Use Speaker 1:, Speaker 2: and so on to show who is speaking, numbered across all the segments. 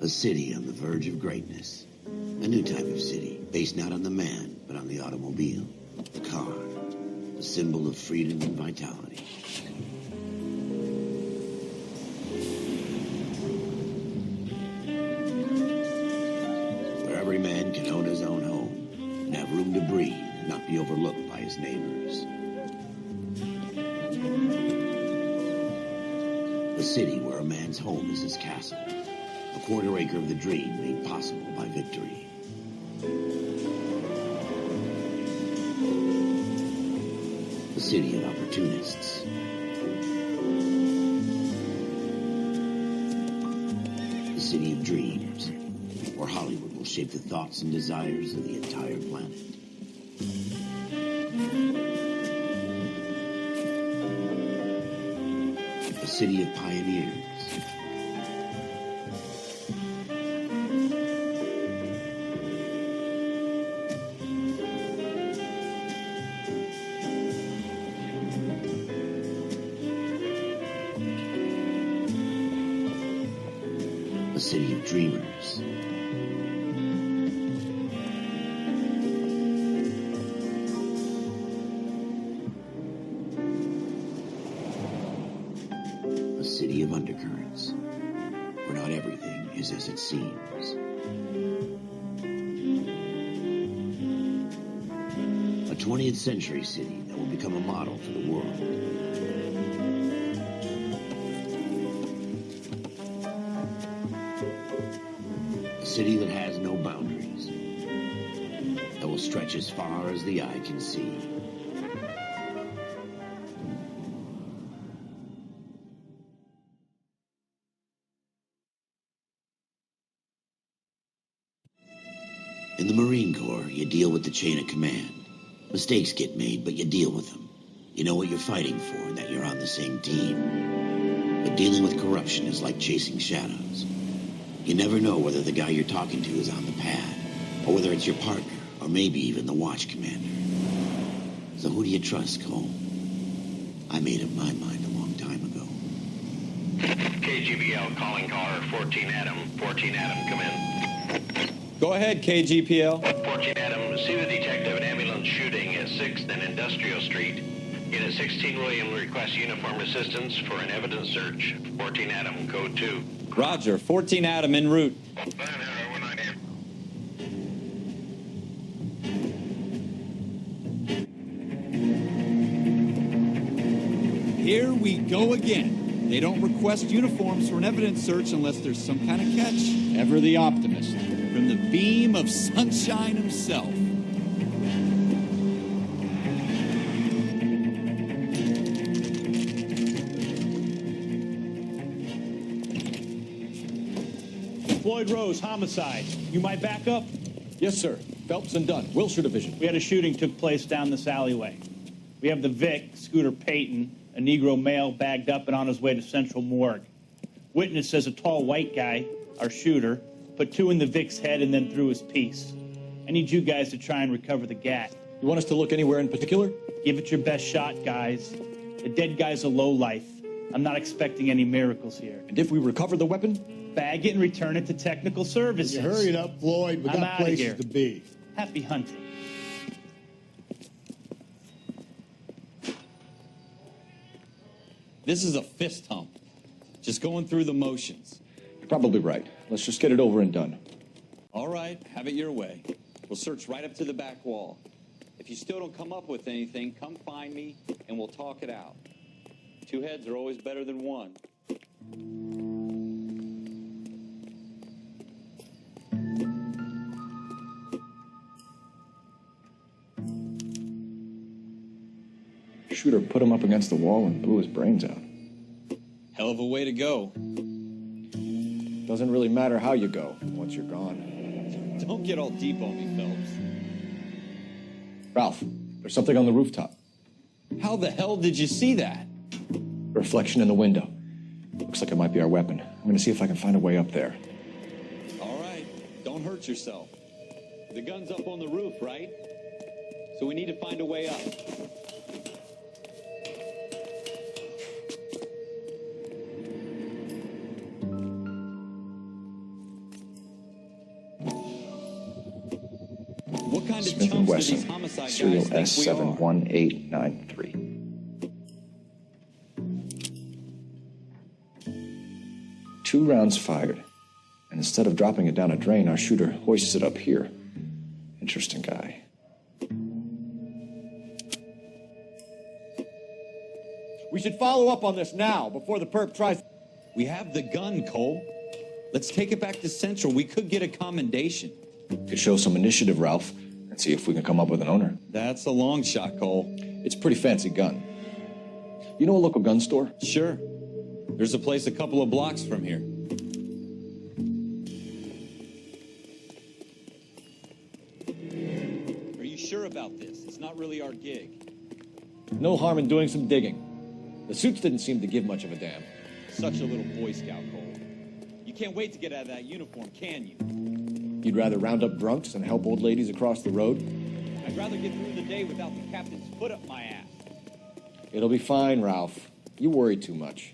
Speaker 1: A city on the verge of greatness. A new type of city, based not on the man, but on the automobile. The car. The symbol of freedom and vitality. Where every man can own his own home, and have room to breathe, and not be overlooked by his neighbors. A city where a man's home is his castle. A quarter acre of the dream made possible by victory. A city of opportunists. A city of dreams, where Hollywood will shape the thoughts and desires of the entire planet. A city of pioneers. A city of dreamers. A city of undercurrents, where not everything is as it seems. A 20th century city that will become a model for the world. A city that has no boundaries, that will stretch as far as the eye can see. In the Marine Corps, you deal with the chain of command. Mistakes get made, but you deal with them. You know what you're fighting for and that you're on the same team. But dealing with corruption is like chasing shadows. You never know whether the guy you're talking to is on the pad, or whether it's your partner, or maybe even the watch commander. So who do you trust, Cole? I made up my mind a long time ago.
Speaker 2: KGBL calling caller 14 Adam. 14 Adam, come in.
Speaker 3: Go ahead, KGPL.
Speaker 2: 14 Adam, see the detective, an ambulance shooting at 6th and Industrial Street. Unit 16 William requests uniform assistance for an evidence search. 14 Adam, code 2.
Speaker 3: Roger, 14 Adam en route. Here we go again. They don't request uniforms for an evidence search unless there's some kind of catch. Ever the optimist. From the beam of sunshine himself.
Speaker 4: Floyd Rose, homicide. You might back up?
Speaker 5: Yes, sir. Phelps and Dunn, Wilshire Division.
Speaker 4: We had a shooting took place down this alleyway. We have the Vic, Scooter Payton, a Negro male bagged up and on his way to Central Morgue. Witness says a tall white guy, our shooter, put 2 in the Vic's head and then threw his piece. I need you guys to try and recover the gat.
Speaker 5: You want us to look anywhere in particular?
Speaker 4: Give it your best shot, guys. The dead guy's a lowlife. I'm not expecting any miracles here.
Speaker 5: And if we recover the weapon?
Speaker 4: Bag it and return it to technical services.
Speaker 6: You hurry it up, Floyd. We
Speaker 4: I'm
Speaker 6: got
Speaker 4: outta
Speaker 6: places
Speaker 4: here.
Speaker 6: to be.
Speaker 4: Happy hunting.
Speaker 3: This is a fist hump. Just going through the motions.
Speaker 5: You're probably right. Let's just get it over and done.
Speaker 3: All right, have it your way. We'll search right up to the back wall. If you still don't come up with anything, come find me and we'll talk it out. 2 heads are always better than 1.
Speaker 5: Shooter put him up against the wall and blew his brains out.
Speaker 3: Hell of a way to go.
Speaker 5: Doesn't really matter how you go once you're gone.
Speaker 3: Don't get all deep on me, Phelps.
Speaker 5: Ralph, there's something on the rooftop.
Speaker 3: How the hell did you see that?
Speaker 5: Reflection in the window. Looks like it might be our weapon. I'm gonna see if I can find a way up there.
Speaker 3: All right, don't hurt yourself. The gun's up on the roof, right? So we need to find a way up. What kind of
Speaker 5: Smith &
Speaker 3: chumps do
Speaker 5: Wesson,
Speaker 3: these homicide
Speaker 5: serial
Speaker 3: guys think we are?
Speaker 5: S71893. Two rounds fired, and instead of dropping it down a drain, our shooter hoists it up here. Interesting guy.
Speaker 6: We should follow up on this now, before the perp tries...
Speaker 3: We have the gun, Cole. Let's take it back to Central. We could get a commendation.
Speaker 5: Could show some initiative, Ralph, and see if we can come up with an owner.
Speaker 3: That's a long shot, Cole.
Speaker 5: It's a pretty fancy gun. You know a local gun store?
Speaker 3: Sure. There's a place a couple of blocks from here. Are you sure about this? It's not really our gig.
Speaker 6: No harm in doing some digging. The suits didn't seem to give much of a damn.
Speaker 3: Such a little Boy Scout, Cole. You can't wait to get out of that uniform, can you?
Speaker 6: You'd rather round up drunks than help old ladies across the road?
Speaker 3: I'd rather get through the day without the captain's foot up my ass.
Speaker 6: It'll be fine, Ralph. You worry too much.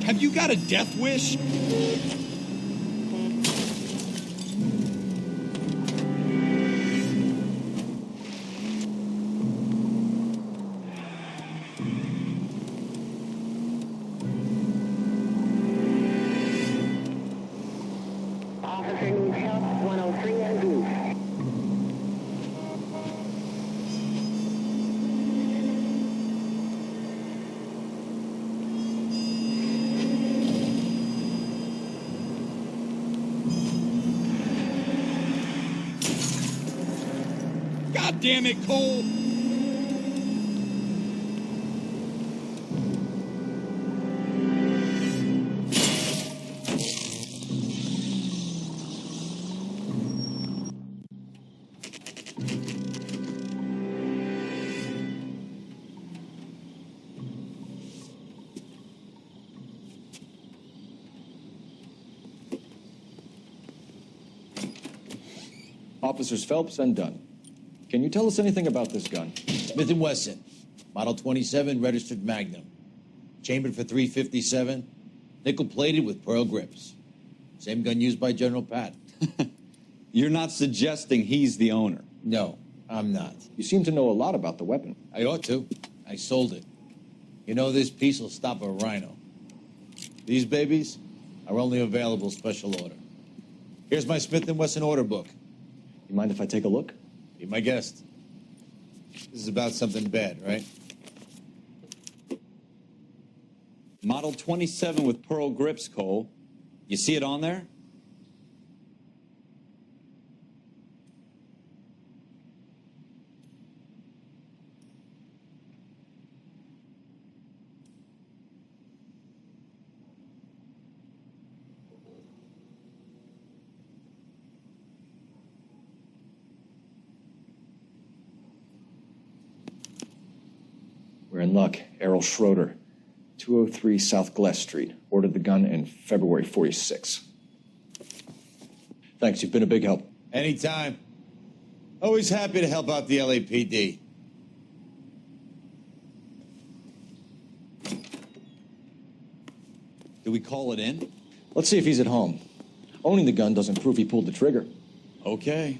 Speaker 3: Have you got a death wish?
Speaker 7: Officer needs help, 103 and blue.
Speaker 3: God damn it, Cole!
Speaker 6: Officers Phelps and Dunn. Can you tell us anything about this gun?
Speaker 1: Smith & Wesson, Model 27, registered Magnum. Chambered for .357, nickel-plated with pearl grips. Same gun used by General Patton.
Speaker 3: You're not suggesting he's the owner.
Speaker 1: No, I'm not.
Speaker 6: You seem to know a lot about the weapon.
Speaker 1: I ought to. I sold it. You know, this piece will stop a rhino. These babies are only available special order. Here's my Smith & Wesson order book.
Speaker 6: You mind if I take a look?
Speaker 1: Be my guest. This is about something bad, right?
Speaker 3: Model 27 with pearl grips, Cole. You see it on there?
Speaker 5: We're in luck. Errol Schroeder, 203 South Gless Street. Ordered the gun in February '46.
Speaker 6: Thanks, you've been a big help.
Speaker 1: Anytime. Always happy to help out the LAPD.
Speaker 3: Do we call it in?
Speaker 6: Let's see if he's at home. Owning the gun doesn't prove he pulled the trigger.
Speaker 3: Okay.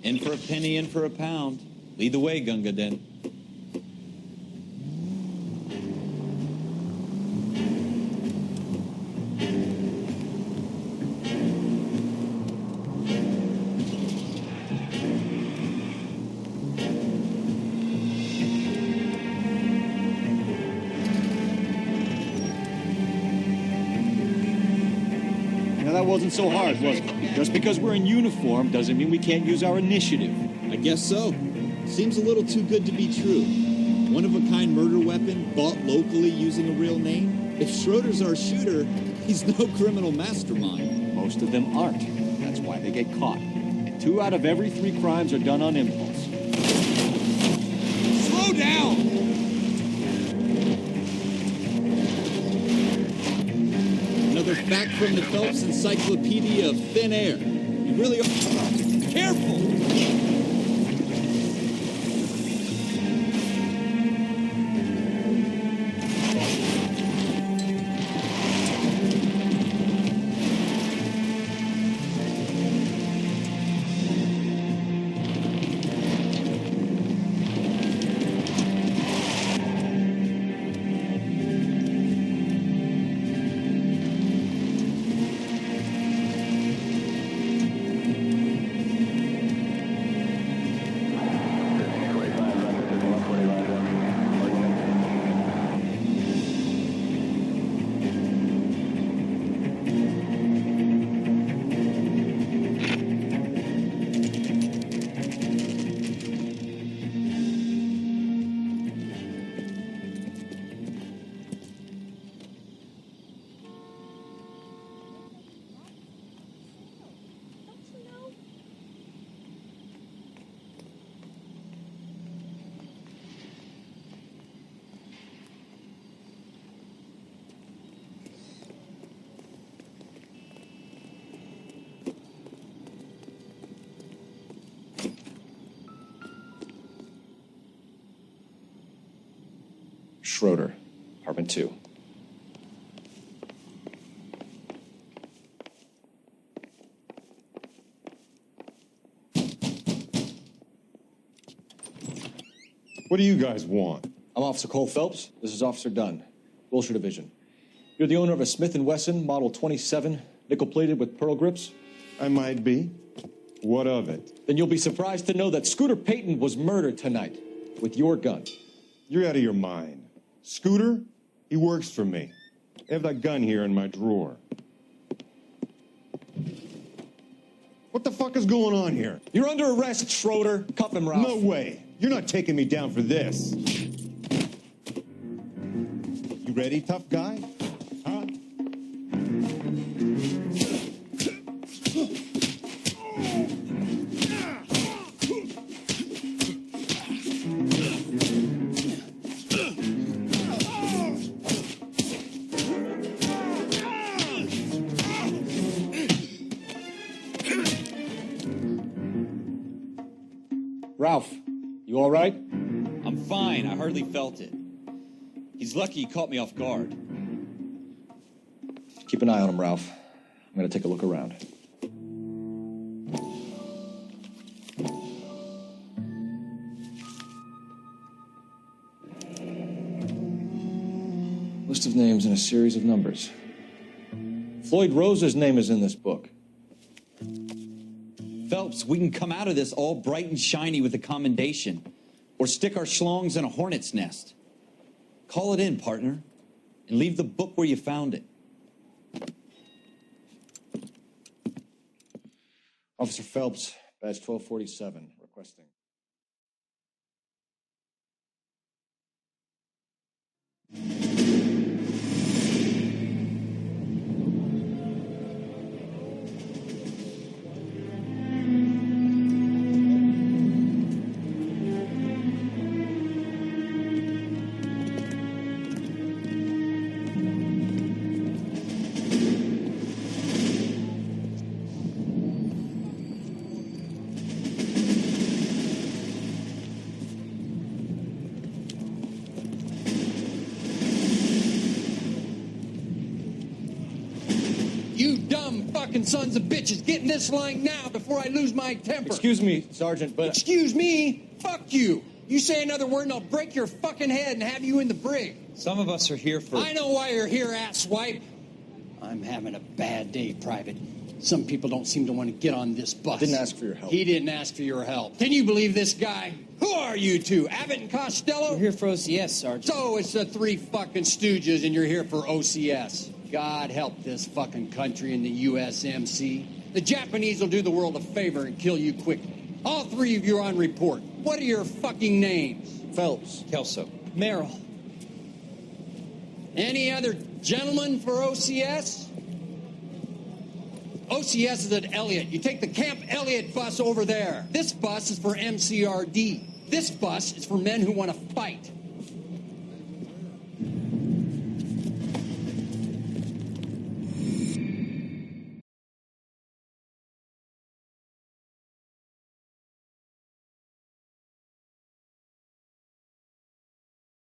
Speaker 3: In for a penny, in for a pound. Lead the way, Gunga Din.
Speaker 6: That wasn't so hard, was it? Just because we're in uniform doesn't mean we can't use our initiative.
Speaker 8: I guess so. Seems a little too good to be true.
Speaker 3: one-of-a-kind murder weapon bought locally using a real name? If Schroeder's our shooter, he's no criminal mastermind.
Speaker 5: Most of them aren't. That's why they get caught. 2 out of every 3 crimes are done on impulse.
Speaker 3: Slow down! Another fact from the Phelps Encyclopedia of Thin Air. You really are... Careful!
Speaker 5: Schroeder, apartment 2.
Speaker 8: What do you guys want?
Speaker 5: I'm Officer Cole Phelps. This is Officer Dunn, Wilshire Division. You're the owner of a Smith & Wesson Model 27, nickel-plated with pearl grips?
Speaker 8: I might be. What of it?
Speaker 5: Then you'll be surprised to know that Scooter Payton was murdered tonight with your gun.
Speaker 8: You're out of your mind. Scooter? He works for me. I have that gun here in my drawer. What the fuck is going on here?
Speaker 5: You're under arrest, Schroeder. Cuff him, Ralph.
Speaker 8: No way. You're not taking me down for this. You ready, tough guy? Huh?
Speaker 5: Ralph, you all right?
Speaker 3: I'm fine. I hardly felt it. He's lucky he caught me off guard.
Speaker 5: Keep an eye on him, Ralph. I'm going to take a look around. List of names and a series of numbers. Floyd Rose's name is in this book.
Speaker 3: Phelps, we can come out of this all bright and shiny with a commendation, or stick our schlongs in a hornet's nest. Call it in, partner, and leave the book where you found it.
Speaker 5: Officer Phelps, badge 1247, requesting.
Speaker 9: You dumb fucking sons of bitches, get in this line now before I lose my temper.
Speaker 5: Excuse me, Sergeant, but...
Speaker 9: Excuse me? Fuck you. You say another word and I'll break your fucking head and have you in the brig.
Speaker 3: Some of us are here for...
Speaker 9: I know why you're here, asswipe. I'm having a bad day, Private. Some people don't seem to want to get on this bus.
Speaker 5: Didn't ask for your help.
Speaker 9: He didn't ask for your help. Can you believe this guy? Who are you two, Abbott and Costello?
Speaker 10: We're here for OCS, Sergeant.
Speaker 9: So it's the three fucking stooges and you're here for OCS. God help this fucking country and the USMC. The Japanese will do the world a favor and kill you quickly. All three of you are on report. What are your fucking names?
Speaker 5: Phelps.
Speaker 3: Kelso.
Speaker 9: Merrill. Any other gentlemen for OCS? OCS is at Elliott. You take the Camp Elliott bus over there. This bus is for MCRD. This bus is for men who want to fight.